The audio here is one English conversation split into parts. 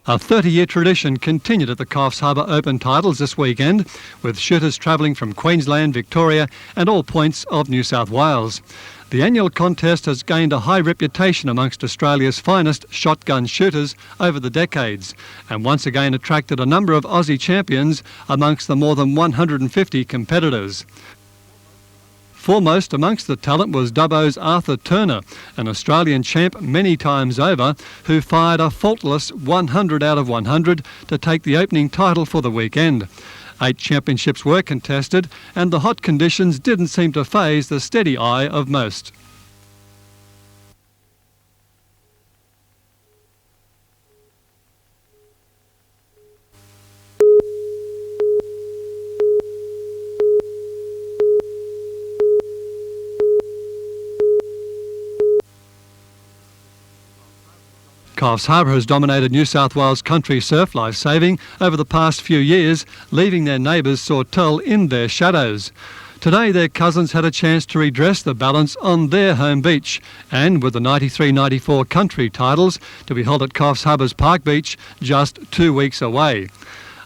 A 30-year tradition continued at the Coffs Harbour Open Titles this weekend, with shooters travelling from Queensland, Victoria and all points of New South Wales. The annual contest has gained a high reputation amongst Australia's finest shotgun shooters over the decades, and once again attracted a number of Aussie champions amongst the more than 150 competitors. Foremost amongst the talent was Dubbo's Arthur Turner, an Australian champ many times over, who fired a faultless 100 out of 100 to take the opening title for the weekend. 8 championships were contested, and the hot conditions didn't seem to faze the steady eye of most. Coffs Harbour has dominated New South Wales country surf lifesaving over the past few years, leaving their neighbours Sawtell in their shadows. Today their cousins had a chance to redress the balance on their home beach, and with the 93-94 country titles to be held at Coffs Harbour's Park Beach just 2 weeks away.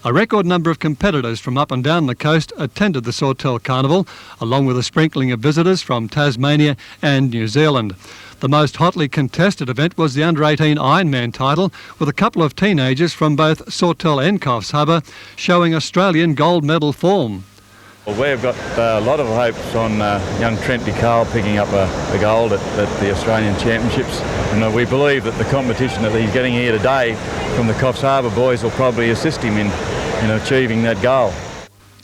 A record number of competitors from up and down the coast attended the Sawtell Carnival, along with a sprinkling of visitors from Tasmania and New Zealand. The most hotly contested event was the under-18 Ironman title, with a couple of teenagers from both Sawtell and Coffs Harbour showing Australian gold medal form. Well, we've got a lot of hopes on young Trent DeCarl picking up a gold at the Australian Championships, and we believe that the competition that he's getting here today from the Coffs Harbour boys will probably assist him in achieving that goal.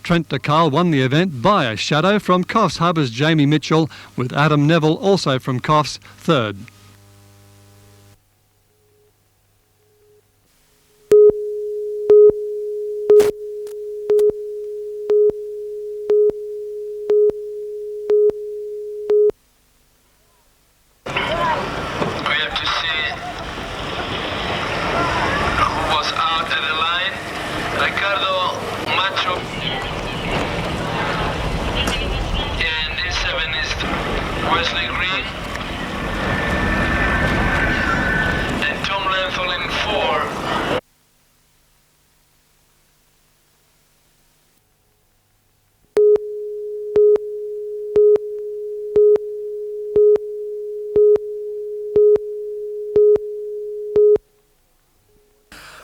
Trent DeCarl won the event by a shadow from Coffs Harbour's Jamie Mitchell, with Adam Neville also from Coffs third.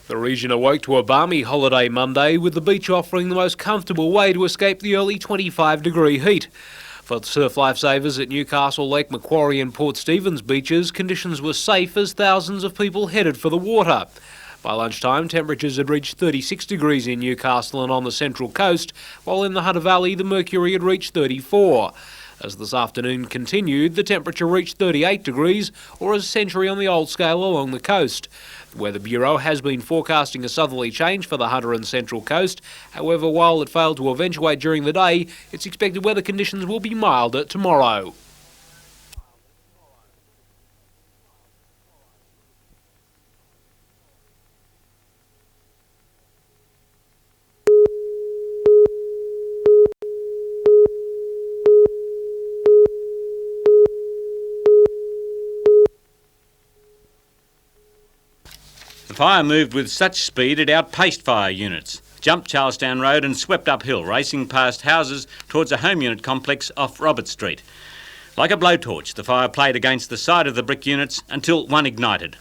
The region awoke to a balmy holiday Monday, with the beach offering the most comfortable way to escape the early 25-degree heat. For surf lifesavers at Newcastle, Lake Macquarie and Port Stephens beaches, conditions were safe as thousands of people headed for the water. By lunchtime, temperatures had reached 36 degrees in Newcastle and on the Central Coast, while in the Hunter Valley the mercury had reached 34. As this afternoon continued, the temperature reached 38 degrees, or a century on the old scale along the coast. The Weather Bureau has been forecasting a southerly change for the Hunter and Central Coast. However, while it failed to eventuate during the day, it's expected weather conditions will be milder tomorrow. The fire moved with such speed it outpaced fire units, jumped Charlestown Road and swept uphill, racing past houses towards a home unit complex off Robert Street. Like a blowtorch, the fire played against the side of the brick units until one ignited.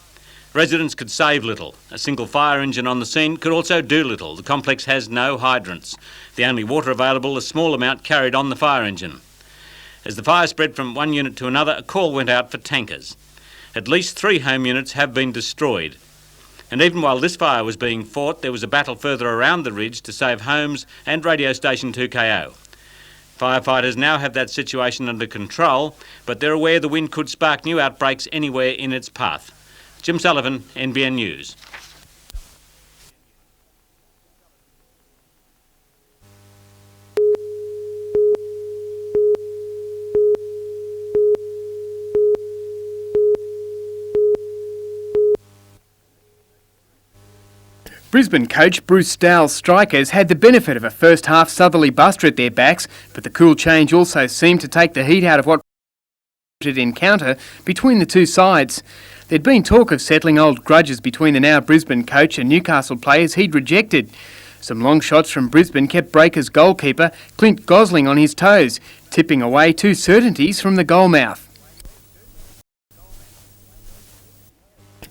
Residents could save little. A single fire engine on the scene could also do little. The complex has no hydrants. The only water available, a small amount carried on the fire engine. As the fire spread from one unit to another, a call went out for tankers. At least 3 home units have been destroyed. And even while this fire was being fought, there was a battle further around the ridge to save homes and radio station 2KO. Firefighters now have that situation under control, but they're aware the wind could spark new outbreaks anywhere in its path. Jim Sullivan, NBN News. Brisbane coach Bruce Stowell's Strikers had the benefit of a first-half southerly buster at their backs, but the cool change also seemed to take the heat out of what encounter between the two sides. There'd been talk of settling old grudges between the now Brisbane coach and Newcastle players he'd rejected. Some long shots from Brisbane kept Breakers goalkeeper Clint Gosling on his toes, tipping away two certainties from the goal mouth.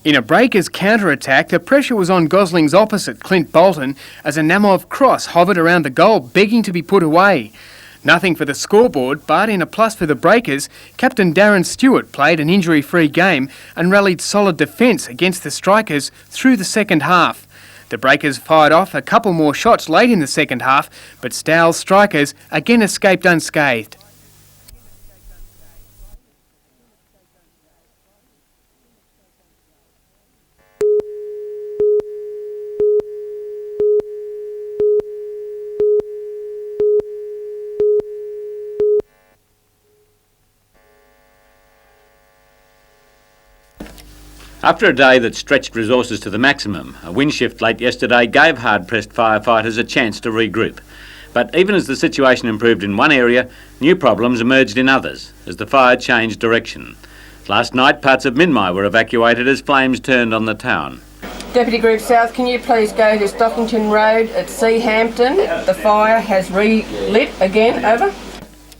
In a Breakers counter-attack, the pressure was on Gosling's opposite, Clint Bolton, as a Namov cross hovered around the goal, begging to be put away. Nothing for the scoreboard, but in a plus for the Breakers, Captain Darren Stewart played an injury-free game and rallied solid defence against the Strikers through the second half. The Breakers fired off a couple more shots late in the second half, but Stowell's Strikers again escaped unscathed. After a day that stretched resources to the maximum, a wind shift late yesterday gave hard-pressed firefighters a chance to regroup. But even as the situation improved in one area, new problems emerged in others as the fire changed direction. Last night, parts of Minmi were evacuated as flames turned on the town. Deputy Group South, can you please go to Stockington Road at Seahampton? The fire has relit again, over.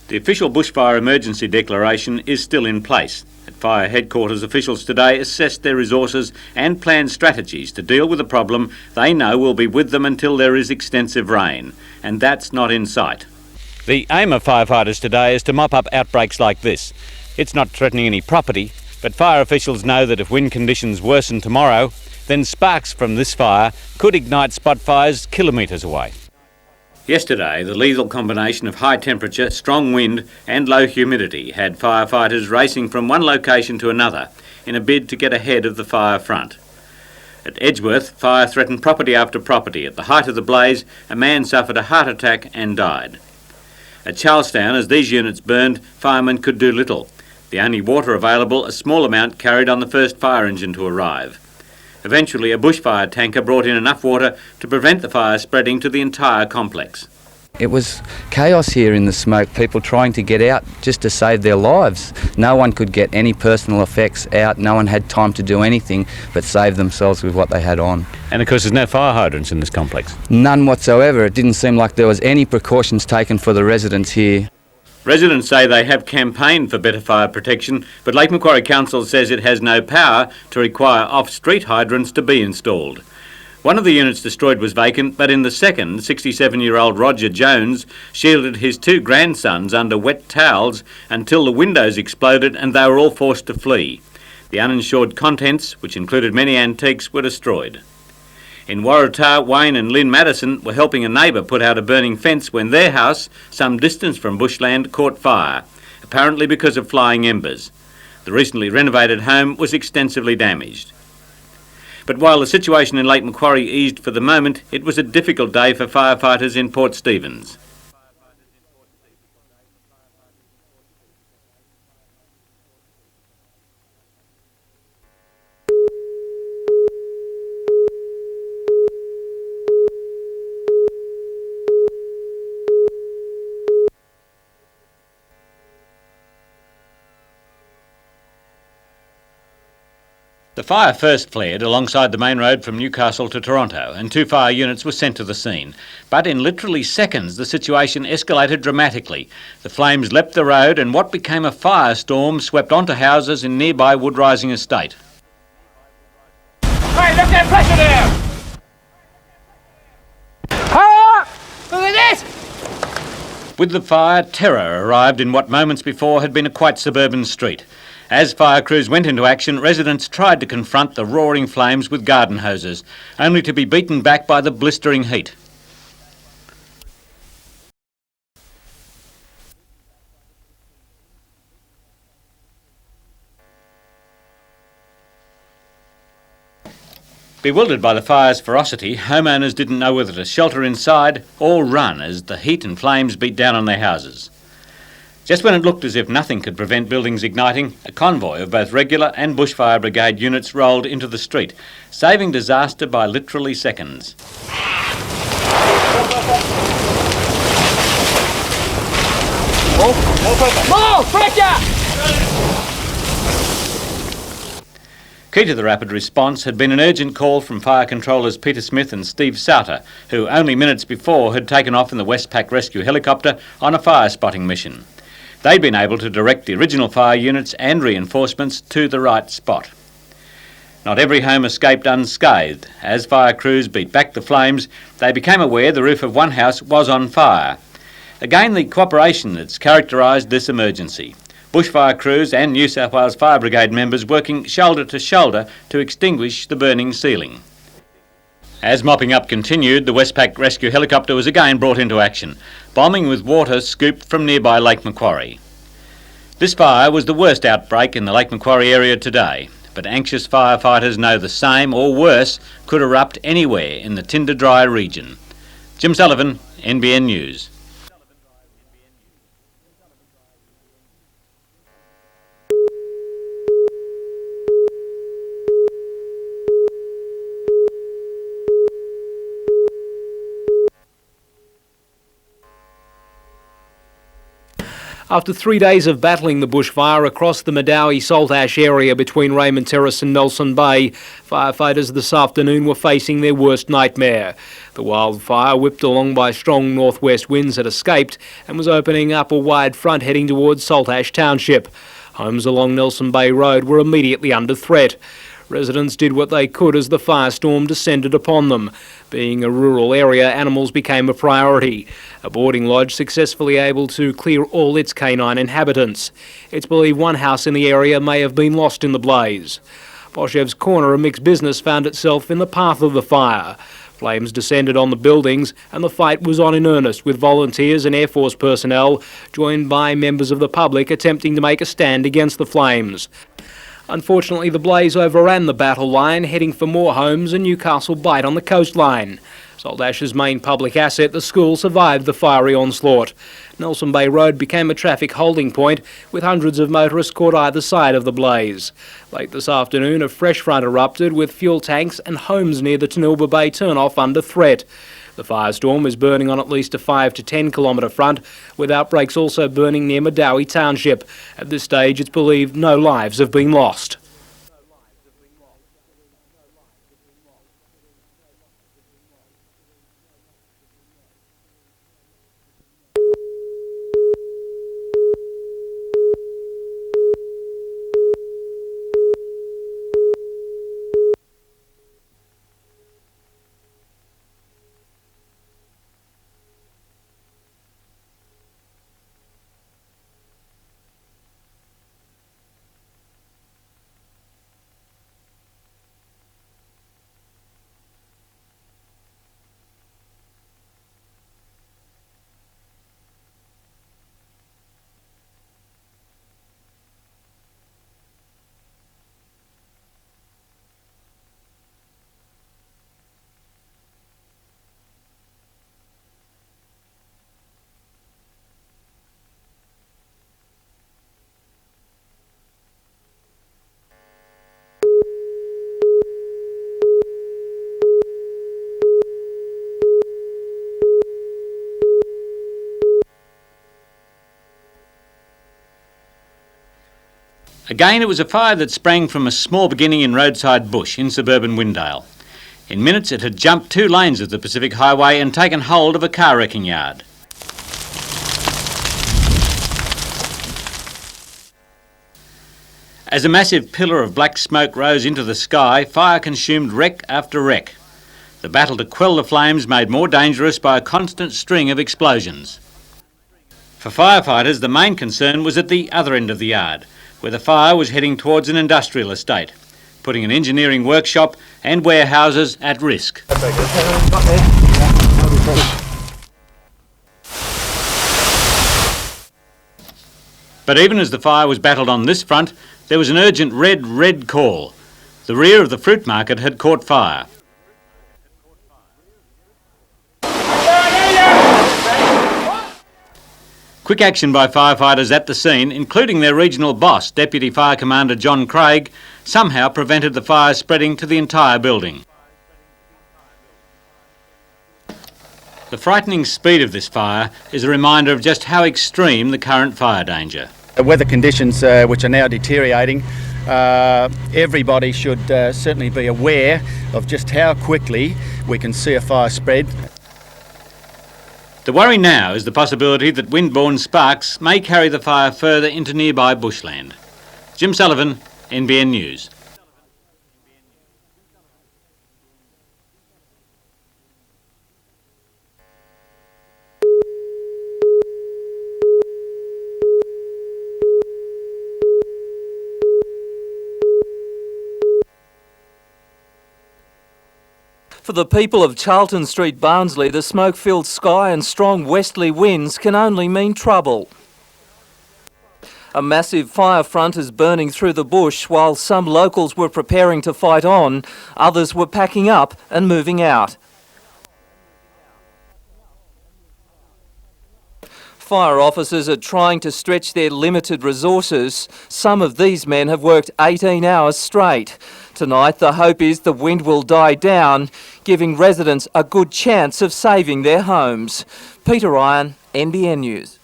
The official bushfire emergency declaration is still in place. At fire headquarters, officials today assessed their resources and planned strategies to deal with a problem they know will be with them until there is extensive rain, and that's not in sight. The aim of firefighters today is to mop up outbreaks like this. It's not threatening any property, but fire officials know that if wind conditions worsen tomorrow, then sparks from this fire could ignite spot fires kilometres away. Yesterday, the lethal combination of high temperature, strong wind and low humidity had firefighters racing from one location to another in a bid to get ahead of the fire front. At Edgeworth, fire threatened property after property. At the height of the blaze, a man suffered a heart attack and died. At Charlestown, as these units burned, firemen could do little. The only water available, a small amount carried on the first fire engine to arrive. Eventually, a bushfire tanker brought in enough water to prevent the fire spreading to the entire complex. It was chaos here in the smoke, people trying to get out just to save their lives. No one could get any personal effects out, no one had time to do anything but save themselves with what they had on. And of course there's no fire hydrants in this complex. None whatsoever. It didn't seem like there was any precautions taken for the residents here. Residents say they have campaigned for better fire protection, but Lake Macquarie Council says it has no power to require off-street hydrants to be installed. One of the units destroyed was vacant, but in the second, 67-year-old Roger Jones shielded his two grandsons under wet towels until the windows exploded and they were all forced to flee. The uninsured contents, which included many antiques, were destroyed. In Waratah, Wayne and Lynn Madison were helping a neighbour put out a burning fence when their house, some distance from bushland, caught fire, apparently because of flying embers. The recently renovated home was extensively damaged. But while the situation in Lake Macquarie eased for the moment, it was a difficult day for firefighters in Port Stephens. The fire first flared alongside the main road from Newcastle to Toronto, and 2 fire units were sent to the scene. But in literally seconds, the situation escalated dramatically. The flames leapt the road and what became a firestorm swept onto houses in nearby Woodrising Estate. Hey, let that pressure down! Hurry up! Look at this! With the fire, terror arrived in what moments before had been a quite suburban street. As fire crews went into action, residents tried to confront the roaring flames with garden hoses, only to be beaten back by the blistering heat. Bewildered by the fire's ferocity, homeowners didn't know whether to shelter inside or run as the heat and flames beat down on their houses. Just when it looked as if nothing could prevent buildings igniting, a convoy of both regular and bushfire brigade units rolled into the street, saving disaster by literally seconds. More pressure! Key to the rapid response had been an urgent call from fire controllers Peter Smith and Steve Souter, who only minutes before had taken off in the Westpac rescue helicopter on a fire spotting mission. They'd been able to direct the original fire units and reinforcements to the right spot. Not every home escaped unscathed. As fire crews beat back the flames, they became aware the roof of one house was on fire. Again, the cooperation that's characterised this emergency. Bushfire crews and New South Wales Fire Brigade members working shoulder to shoulder to extinguish the burning ceiling. As mopping up continued, the Westpac rescue helicopter was again brought into action, bombing with water scooped from nearby Lake Macquarie. This fire was the worst outbreak in the Lake Macquarie area today, but anxious firefighters know the same or worse could erupt anywhere in the Tinder-Dry region. Jim Sullivan, NBN News. After 3 days of battling the bushfire across the Medowie Salt Ash area between Raymond Terrace and Nelson Bay, firefighters this afternoon were facing their worst nightmare. The wildfire, whipped along by strong northwest winds, had escaped and was opening up a wide front heading towards Salt Ash Township. Homes along Nelson Bay Road were immediately under threat. Residents did what they could as the firestorm descended upon them. Being a rural area, animals became a priority. A boarding lodge successfully able to clear all its canine inhabitants. It's believed one house in the area may have been lost in the blaze. Boshev's Corner, a mixed business, found itself in the path of the fire. Flames descended on the buildings and the fight was on in earnest, with volunteers and Air Force personnel joined by members of the public attempting to make a stand against the flames. Unfortunately, the blaze overran the battle line, heading for more homes and Newcastle Bight on the coastline. Salt Ash's main public asset, the school, survived the fiery onslaught. Nelson Bay Road became a traffic holding point, with hundreds of motorists caught either side of the blaze. Late this afternoon, a fresh front erupted, with fuel tanks and homes near the Tanilba Bay turnoff under threat. The firestorm is burning on at least a 5 to 10 kilometre front, with outbreaks also burning near Medowie Township. At this stage, it's believed no lives have been lost. Again, it was a fire that sprang from a small beginning in roadside bush in suburban Windale. In minutes, it had jumped 2 lanes of the Pacific Highway and taken hold of a car wrecking yard. As a massive pillar of black smoke rose into the sky, fire consumed wreck after wreck. The battle to quell the flames made more dangerous by a constant string of explosions. For firefighters, the main concern was at the other end of the yard, where the fire was heading towards an industrial estate, putting an engineering workshop and warehouses at risk. But even as the fire was battled on this front, there was an urgent red call. The rear of the fruit market had caught fire. Quick action by firefighters at the scene, including their regional boss, Deputy Fire Commander John Craig, somehow prevented the fire spreading to the entire building. The frightening speed of this fire is a reminder of just how extreme the current fire danger. Weather conditions which are now deteriorating everybody should certainly be aware of just how quickly we can see a fire spread. The worry now is the possibility that wind-borne sparks may carry the fire further into nearby bushland. Jim Sullivan, NBN News. For the people of Charlton Street, Barnsley, the smoke-filled sky and strong westerly winds can only mean trouble. A massive fire front is burning through the bush. While some locals were preparing to fight on, others were packing up and moving out. Fire officers are trying to stretch their limited resources. Some of these men have worked 18 hours straight. Tonight, the hope is the wind will die down, giving residents a good chance of saving their homes. Peter Ryan, NBN News.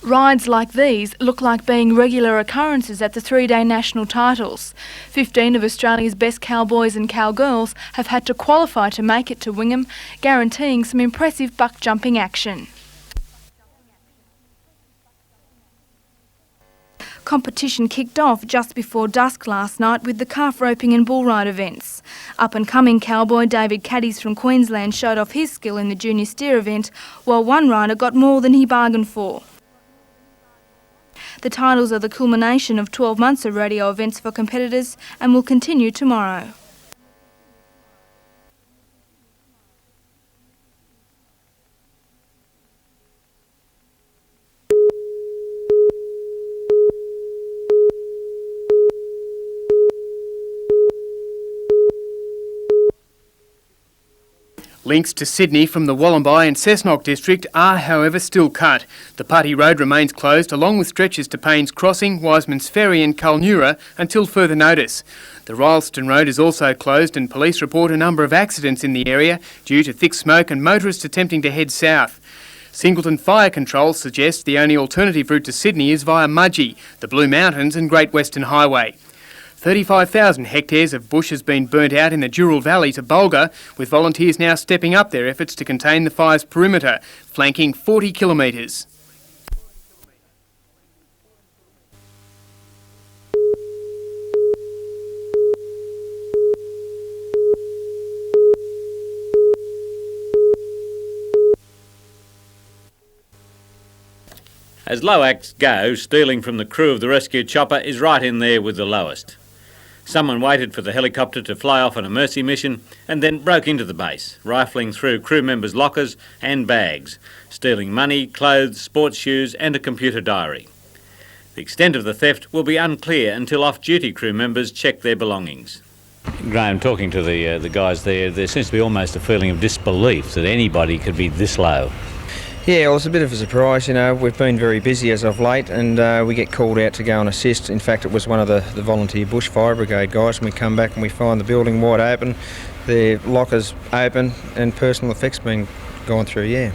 Rides like these look like being regular occurrences at the three-day national titles. 15 of Australia's best cowboys and cowgirls have had to qualify to make it to Wingham, guaranteeing some impressive buck-jumping action. Competition kicked off just before dusk last night with the calf roping and bull ride events. Up-and-coming cowboy David Caddies from Queensland showed off his skill in the junior steer event, while one rider got more than he bargained for. The titles are the culmination of 12 months of rodeo events for competitors and will continue tomorrow. Links to Sydney from the Wollombi and Cessnock district are, however, still cut. The Putty Road remains closed, along with stretches to Paynes Crossing, Wiseman's Ferry and Culnura until further notice. The Rylston Road is also closed, and police report a number of accidents in the area due to thick smoke and motorists attempting to head south. Singleton Fire Control suggests the only alternative route to Sydney is via Mudgee, the Blue Mountains and Great Western Highway. 35,000 hectares of bush has been burnt out in the Dural Valley to Bulga, with volunteers now stepping up their efforts to contain the fire's perimeter, flanking 40 kilometres. As low acts go, stealing from the crew of the rescue chopper is right in there with the lowest. Someone waited for the helicopter to fly off on a mercy mission and then broke into the base, rifling through crew members' lockers and bags, stealing money, clothes, sports shoes and a computer diary. The extent of the theft will be unclear until off-duty crew members check their belongings. Graham, talking to the guys there seems to be almost a feeling of disbelief that anybody could be this low. Yeah, well, it's a bit of a surprise, you know. We've been very busy as of late, and we get called out to go and assist. In fact, it was one of the volunteer Bushfire Brigade guys, and we come back and we find the building wide open, the lockers open, and personal effects being gone through, yeah.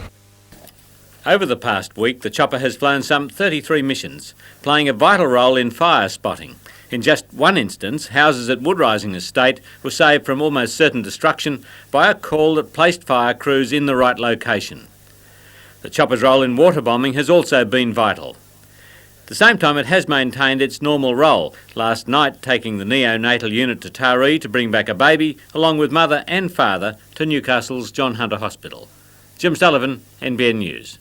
Over the past week, the chopper has flown some 33 missions, playing a vital role in fire spotting. In just one instance, houses at Woodrising Estate were saved from almost certain destruction by a call that placed fire crews in the right location. The chopper's role in water bombing has also been vital. At the same time, it has maintained its normal role, last night taking the neonatal unit to Taree to bring back a baby, along with mother and father, to Newcastle's John Hunter Hospital. Jim Sullivan, NBN News.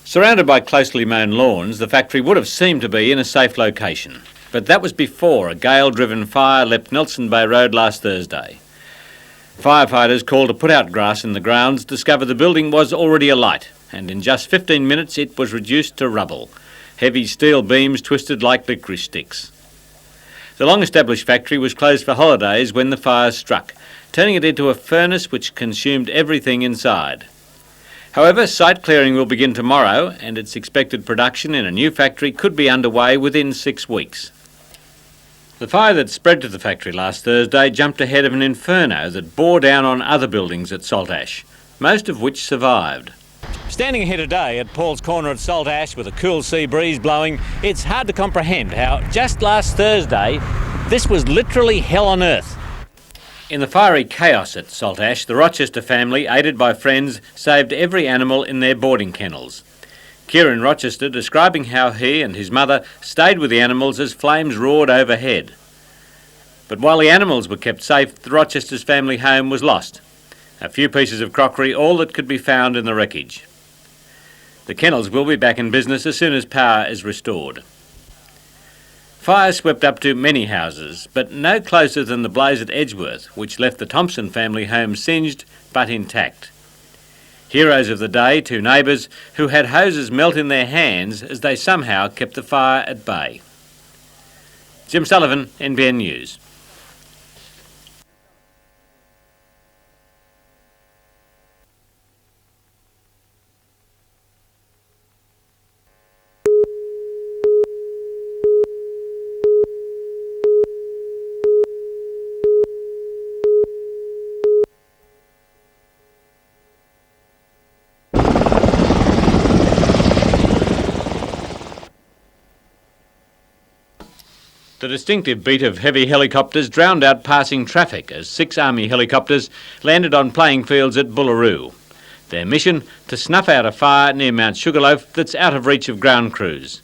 Surrounded by closely mown lawns, the factory would have seemed to be in a safe location. But that was before a gale-driven fire leapt Nelson Bay Road last Thursday. Firefighters called to put out grass in the grounds discovered the building was already alight, and in just 15 minutes it was reduced to rubble. Heavy steel beams twisted like licorice sticks. The long-established factory was closed for holidays when the fire struck, turning it into a furnace which consumed everything inside. However, site clearing will begin tomorrow, and its expected production in a new factory could be underway within 6 weeks. The fire that spread to the factory last Thursday jumped ahead of an inferno that bore down on other buildings at Saltash, most of which survived. Standing here today at Paul's Corner at Saltash with a cool sea breeze blowing, it's hard to comprehend how just last Thursday this was literally hell on earth. In the fiery chaos at Saltash, the Rochester family, aided by friends, saved every animal in their boarding kennels. Kieran Rochester describing how he and his mother stayed with the animals as flames roared overhead. But while the animals were kept safe, the Rochester's family home was lost. A few pieces of crockery, all that could be found in the wreckage. The kennels will be back in business as soon as power is restored. Fire swept up to many houses, but no closer than the blaze at Edgeworth, which left the Thompson family home singed but intact. Heroes of the day, 2 neighbours who had hoses melt in their hands as they somehow kept the fire at bay. Jim Sullivan, NBN News. The distinctive beat of heavy helicopters drowned out passing traffic as 6 Army helicopters landed on playing fields at Bullaroo. Their mission, to snuff out a fire near Mount Sugarloaf that's out of reach of ground crews.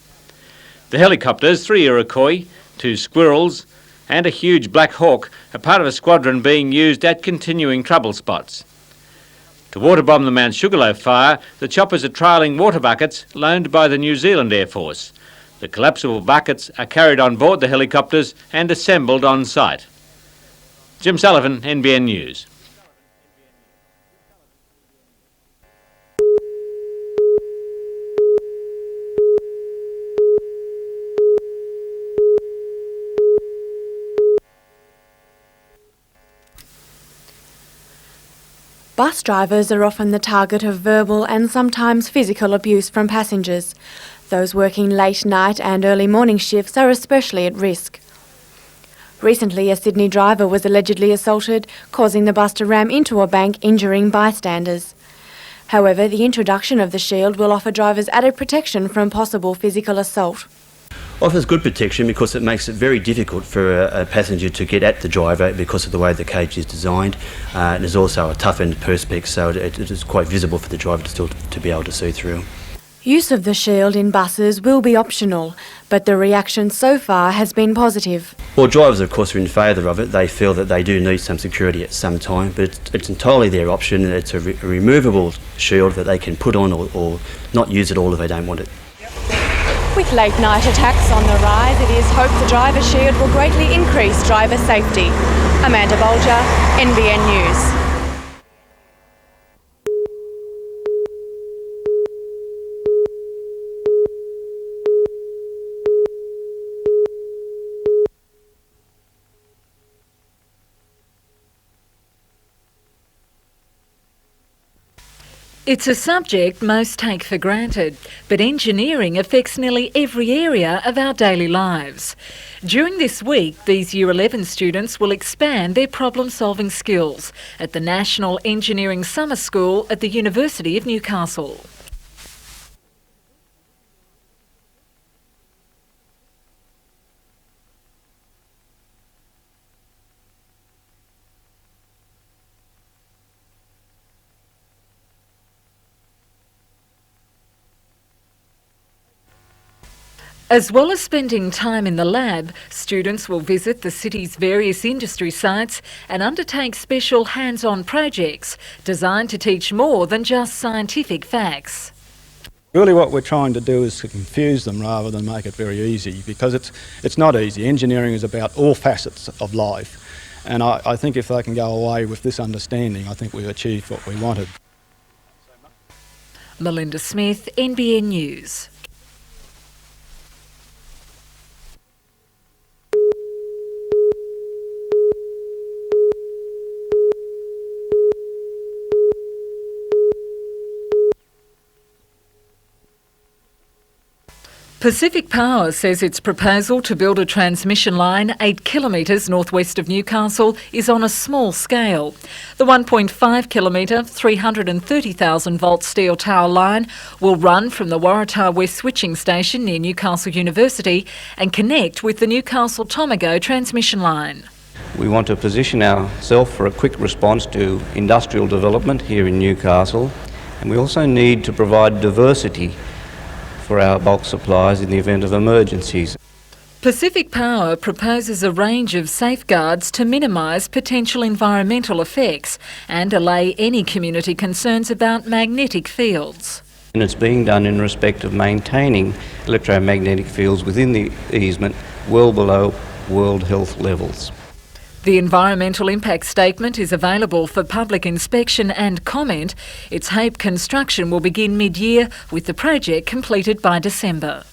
The helicopters, 3 Iroquois, 2 Squirrels and a huge Black Hawk, are part of a squadron being used at continuing trouble spots. To waterbomb the Mount Sugarloaf fire, the choppers are trialling water buckets loaned by the New Zealand Air Force. The collapsible buckets are carried on board the helicopters and assembled on site. Jim Sullivan, NBN News. Bus drivers are often the target of verbal and sometimes physical abuse from passengers. Those working late night and early morning shifts are especially at risk. Recently, a Sydney driver was allegedly assaulted, causing the bus to ram into a bank, injuring bystanders. However, the introduction of the shield will offer drivers added protection from possible physical assault. Offers good protection because it makes it very difficult for a passenger to get at the driver because of the way the cage is designed. And there's also a toughened perspex, so it is quite visible for the driver to be able to see through. Use of the shield in buses will be optional, but the reaction so far has been positive. Well, drivers, of course, are in favour of it. They feel that they do need some security at some time, but it's entirely their option. It's a removable shield that they can put on or not use at all if they don't want it. With late night attacks on the rise, it is hoped the driver shield will greatly increase driver safety. Amanda Bolger, NBN News. It's a subject most take for granted, but engineering affects nearly every area of our daily lives. During this week, these Year 11 students will expand their problem-solving skills at the National Engineering Summer School at the University of Newcastle. As well as spending time in the lab, students will visit the city's various industry sites and undertake special hands-on projects designed to teach more than just scientific facts. Really what we're trying to do is to confuse them rather than make it very easy, because it's not easy. Engineering is about all facets of life, And I think if they can go away with this understanding, I think we've achieved what we wanted. Melinda Smith, NBN News. Pacific Power says its proposal to build a transmission line 8 kilometres northwest of Newcastle is on a small scale. The 1.5 kilometre, 330,000 volt steel tower line will run from the Waratah West switching station near Newcastle University and connect with the Newcastle Tomago transmission line. We want to position ourselves for a quick response to industrial development here in Newcastle, and we also need to provide diversity for our bulk supplies in the event of emergencies. Pacific Power proposes a range of safeguards to minimise potential environmental effects and allay any community concerns about magnetic fields. And it's being done in respect of maintaining electromagnetic fields within the easement well below World Health levels. The environmental impact statement is available for public inspection and comment. Its HAPE construction will begin mid-year, with the project completed by December.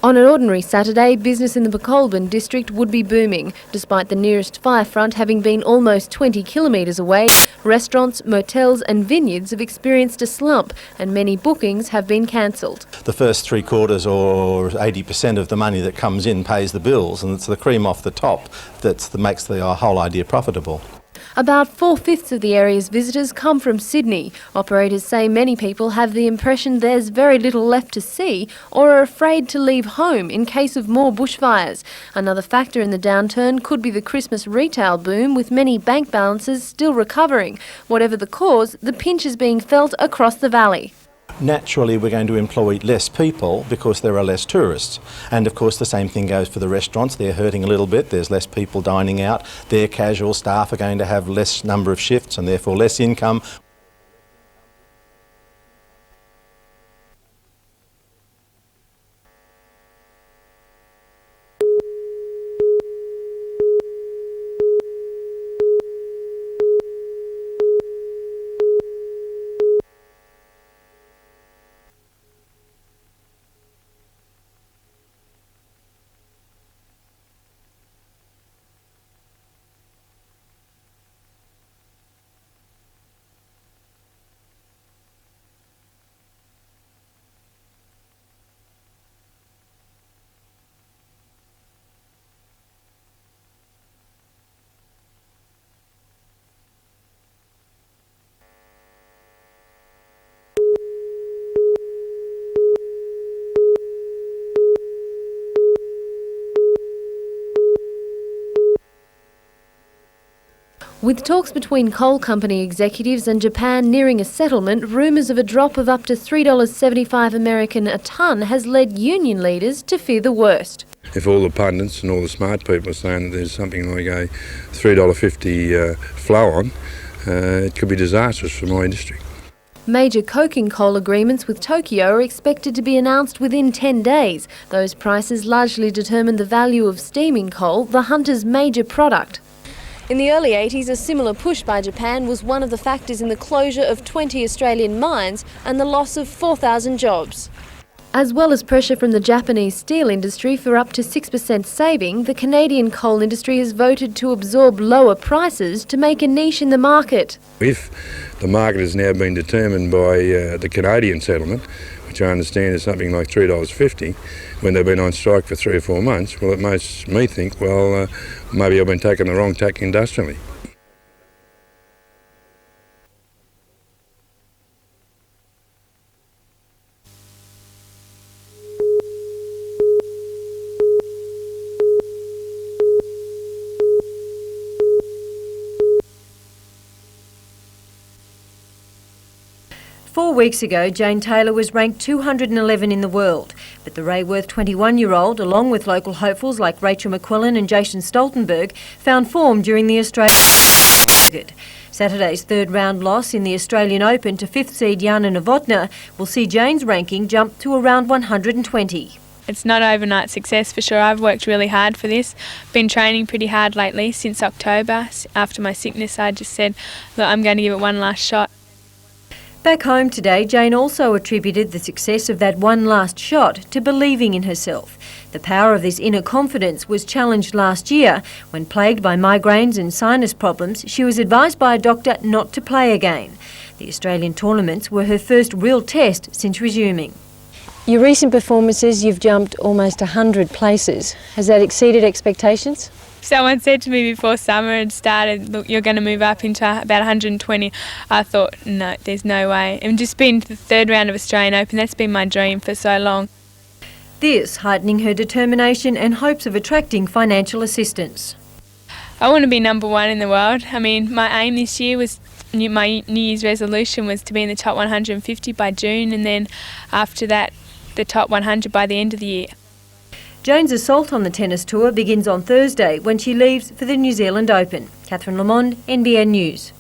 On an ordinary Saturday, business in the Bucolban district would be booming. Despite the nearest fire front having been almost 20 kilometres away, restaurants, motels and vineyards have experienced a slump and many bookings have been cancelled. The first 3/4 or 80% of the money that comes in pays the bills, and it's the cream off the top that makes the whole idea profitable. About 4/5 of the area's visitors come from Sydney. Operators say many people have the impression there's very little left to see or are afraid to leave home in case of more bushfires. Another factor in the downturn could be the Christmas retail boom, with many bank balances still recovering. Whatever the cause, the pinch is being felt across the valley. Naturally, we're going to employ less people because there are less tourists. And of course, the same thing goes for the restaurants. They're hurting a little bit. There's less people dining out. Their casual staff are going to have less number of shifts and therefore less income. With talks between coal company executives and Japan nearing a settlement, rumours of a drop of up to $3.75 American a tonne has led union leaders to fear the worst. If all the pundits and all the smart people are saying that there's something like a $3.50 flow on, it could be disastrous for my industry. Major coking coal agreements with Tokyo are expected to be announced within 10 days. Those prices largely determine the value of steaming coal, the hunter's major product. In the early 80s, a similar push by Japan was one of the factors in the closure of 20 Australian mines and the loss of 4,000 jobs. As well as pressure from the Japanese steel industry for up to 6% saving, the Canadian coal industry has voted to absorb lower prices to make a niche in the market. If the market has now been determined by the Canadian settlement, which I understand is something like $3.50, when they've been on strike for 3 or 4 months, well, it makes me think, well, maybe I've been taking the wrong tack industrially. 4 weeks ago, Jane Taylor was ranked 211 in the world, but the Rayworth 21-year-old, along with local hopefuls like Rachel McQuillan and Jason Stoltenberg, found form during the Australian. Saturday's third-round loss in the Australian Open to fifth seed Jana Novotná will see Jane's ranking jump to around 120. It's not overnight success for sure. I've worked really hard for this. Been training pretty hard lately since October. After my sickness, I just said, look, I'm going to give it one last shot. Back home today, Jane also attributed the success of that one last shot to believing in herself. The power of this inner confidence was challenged last year when, plagued by migraines and sinus problems, she was advised by a doctor not to play again. The Australian tournaments were her first real test since resuming. Your recent performances, you've jumped almost 100 places. Has that exceeded expectations? Someone said to me before summer had started, look, you're going to move up into about 120. I thought, no, there's no way. And just been to the third round of Australian Open, that's been my dream for so long. This heightening her determination and hopes of attracting financial assistance. I want to be number one in the world. I mean, my aim this year was, my New Year's resolution was to be in the top 150 by June, and then after that, the top 100 by the end of the year. Jane's assault on the tennis tour begins on Thursday when she leaves for the New Zealand Open. Catherine Lamond, NBN News.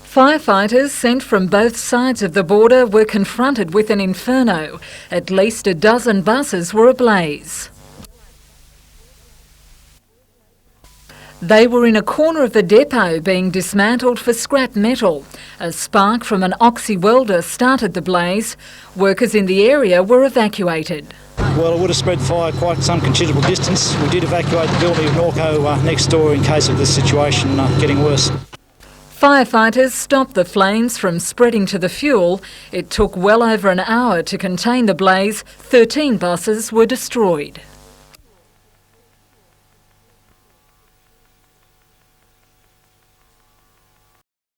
Firefighters sent from both sides of the border were confronted with an inferno. At least a dozen buses were ablaze. They were in a corner of the depot being dismantled for scrap metal. A spark from an oxy welder started the blaze. Workers in the area were evacuated. Well, it would have spread fire quite some considerable distance. We did evacuate the building of Norco next door in case of this situation getting worse. Firefighters stopped the flames from spreading to the fuel. It took well over an hour to contain the blaze. 13 buses were destroyed.